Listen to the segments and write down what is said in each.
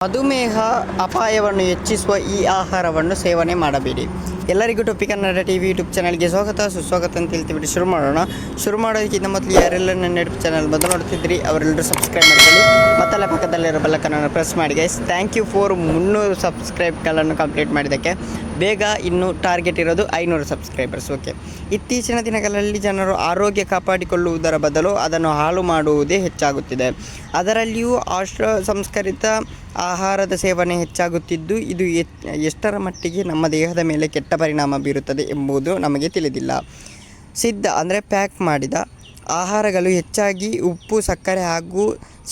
ಮಧುಮೇಹ ಅಪಾಯವನ್ನು ಹೆಚ್ಚಿಸುವ ಈ ಆಹಾರವನ್ನು ಸೇವನೆ ಮಾಡಬೇಡಿ. ಎಲ್ಲರಿಗೂ ಟೊಪ್ಪಿ ಕನ್ನಡ ಟಿವಿ ಯೂಟ್ಯೂಬ್ ಚಾನಲ್ಗೆ ಸ್ವಾಗತ ಸುಸ್ವಾಗತ ಅಂತ ಹೇಳ್ತೀವಿ. ಶುರು ಮಾಡೋದಕ್ಕಿಂತ ಮೊದಲು ಯಾರೆಲ್ಲ ನನ್ನ ಯೂಟ್ಯೂಬ್ ಚಾನಲ್ ಮೊದಲು ನೋಡ್ತಿದ್ರಿ ಅವರೆಲ್ಲರೂ ಸಬ್ಸ್ಕ್ರೈಬ್ ಮಾಡ್ಕೊಳ್ಳಿ. ಮತ್ತೆಲ್ಲ ಪಕ್ಕದಲ್ಲಿರೋ ಬೆಲ್ಲಕ್ಕನ್ನು ಪ್ರೆಸ್ ಮಾಡಿ ಗೈಸ್. ಥ್ಯಾಂಕ್ ಯು ಫಾರ್ 300 ಸಬ್ಸ್ಕ್ರೈಬ್ಗಳನ್ನು ಕಂಪ್ಲೀಟ್ ಮಾಡಿದ್ದಕ್ಕೆ. ಬೇಗ ಇನ್ನೂ ಟಾರ್ಗೆಟ್ ಇರೋದು 500 ಸಬ್ಸ್ಕ್ರೈಬರ್ಸ್. ಓಕೆ, ಇತ್ತೀಚಿನ ದಿನಗಳಲ್ಲಿ ಜನರು ಆರೋಗ್ಯ ಕಾಪಾಡಿಕೊಳ್ಳುವುದರ ಬದಲು ಅದನ್ನು ಹಾಳು ಮಾಡುವುದೇ ಹೆಚ್ಚಾಗುತ್ತಿದೆ. ಅದರಲ್ಲಿಯೂ ಸಂಸ್ಕರಿತ ಆಹಾರದ ಸೇವನೆ ಹೆಚ್ಚಾಗುತ್ತಿದ್ದು ಇದು ಎಷ್ಟರ ಮಟ್ಟಿಗೆ ನಮ್ಮ ದೇಹದ ಮೇಲೆ ಕೆಟ್ಟ ಪರಿಣಾಮ ಬೀರುತ್ತದೆ ಎಂಬುದು ನಮಗೆ ತಿಳಿದಿಲ್ಲ. ಸಿದ್ಧ ಪ್ಯಾಕ್ ಮಾಡಿದ ಆಹಾರಗಳು ಹೆಚ್ಚಾಗಿ ಉಪ್ಪು, ಸಕ್ಕರೆ ಹಾಗೂ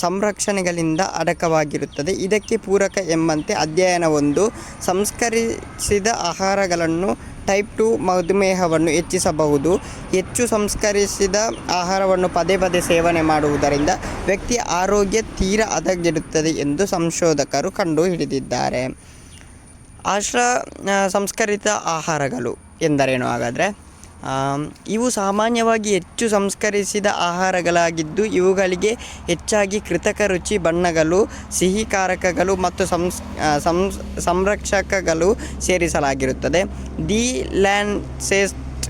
ಸಂರಕ್ಷಣೆಗಳಿಂದ ಅಡಕವಾಗಿರುತ್ತದೆ. ಇದಕ್ಕೆ ಪೂರಕ ಎಂಬಂತೆ ಅಧ್ಯಯನವೊಂದು ಸಂಸ್ಕರಿಸಿದ ಆಹಾರಗಳನ್ನು ಟೈಪ್ 2 ಮಧುಮೇಹವನ್ನು ಹೆಚ್ಚಿಸಬಹುದು. ಹೆಚ್ಚು ಸಂಸ್ಕರಿಸಿದ ಆಹಾರವನ್ನು ಪದೇ ಪದೇ ಸೇವನೆ ಮಾಡುವುದರಿಂದ ವ್ಯಕ್ತಿಯ ಆರೋಗ್ಯ ತೀರಾ ಹದಗೆಡುತ್ತದೆ ಎಂದು ಸಂಶೋಧಕರು ಕಂಡುಹಿಡಿದಿದ್ದಾರೆ. ಸಂಸ್ಕರಿತ ಆಹಾರಗಳು ಎಂದರೇನು ಹಾಗಾದರೆ? ಇವು ಸಾಮಾನ್ಯವಾಗಿ ಹೆಚ್ಚು ಸಂಸ್ಕರಿಸಿದ ಆಹಾರಗಳಾಗಿದ್ದು ಇವುಗಳಿಗೆ ಹೆಚ್ಚಾಗಿ ಕೃತಕ ರುಚಿ, ಬಣ್ಣಗಳು, ಸಿಹಿಕಾರಕಗಳು ಮತ್ತು ಸಂರಕ್ಷಕಗಳು ಸೇರಿಸಲಾಗಿರುತ್ತದೆ. ದಿ ಲ್ಯಾನ್ಸೆಟ್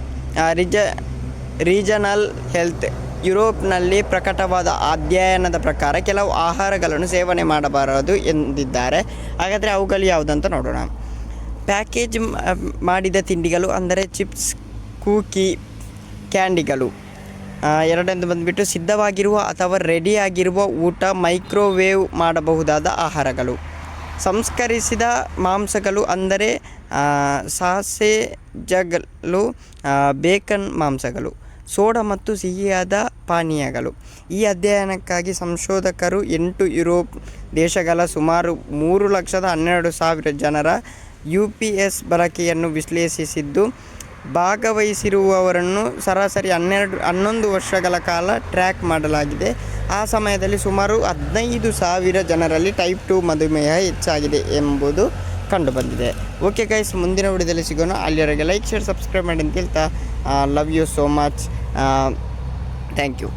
ರೀಜನಲ್ ಹೆಲ್ತ್ ಯುರೋಪ್ನಲ್ಲಿ ಪ್ರಕಟವಾದ ಅಧ್ಯಯನದ ಪ್ರಕಾರ ಕೆಲವು ಆಹಾರಗಳನ್ನು ಸೇವನೆ ಮಾಡಬಾರದು ಎಂದಿದ್ದಾರೆ. ಹಾಗಾದರೆ ಅವುಗಳು ಯಾವುದಂತ ನೋಡೋಣ. ಪ್ಯಾಕೇಜ್ ಮಾಡಿದ ತಿಂಡಿಗಳು ಅಂದರೆ ಚಿಪ್ಸ್, ಕುಕಿ, ಕ್ಯಾಂಡಿಗಳು. ಎರಡನೇದು ಬಂದುಬಿಟ್ಟು ಸಿದ್ಧವಾಗಿರುವ ಅಥವಾ ರೆಡಿಯಾಗಿರುವ ಊಟ, ಮೈಕ್ರೋವೇವ್ ಮಾಡಬಹುದಾದ ಆಹಾರಗಳು. ಸಂಸ್ಕರಿಸಿದ ಮಾಂಸಗಳು ಅಂದರೆ ಸಾಸೇಜಗಳು, ಬೇಕನ್ ಮಾಂಸಗಳು, ಸೋಡಾ ಮತ್ತು ಸಿಹಿಯಾದ ಪಾನೀಯಗಳು. ಈ ಅಧ್ಯಯನಕ್ಕಾಗಿ ಸಂಶೋಧಕರು 8 ಯುರೋಪ್ ದೇಶಗಳ ಸುಮಾರು 3,12,000 ಜನರ UPS ಬಳಕೆಯನ್ನು ವಿಶ್ಲೇಷಿಸಿದ್ದು, ಭಾಗವಹಿಸಿರುವವರನ್ನು ಸರಾಸರಿ 11 ವರ್ಷಗಳ ಕಾಲ ಟ್ರ್ಯಾಕ್ ಮಾಡಲಾಗಿದೆ. ಆ ಸಮಯದಲ್ಲಿ ಸುಮಾರು 15,000 ಜನರಲ್ಲಿ ಟೈಪ್ 2 ಮಧುಮೇಹ ಹೆಚ್ಚಾಗಿದೆ ಎಂಬುದು ಕಂಡುಬಂದಿದೆ. ಓಕೆ ಗೈಸ್, ಮುಂದಿನ ವಿಡಿಯೋದಲ್ಲಿ ಸಿಗೋಣ. ಅಲ್ಲಿವರೆಗೆ ಲೈಕ್, ಶೇರ್, ಸಬ್ಸ್ಕ್ರೈಬ್ ಮಾಡಿ ಅಂತ ಹೇಳ್ತಾ love you so much. Thank you.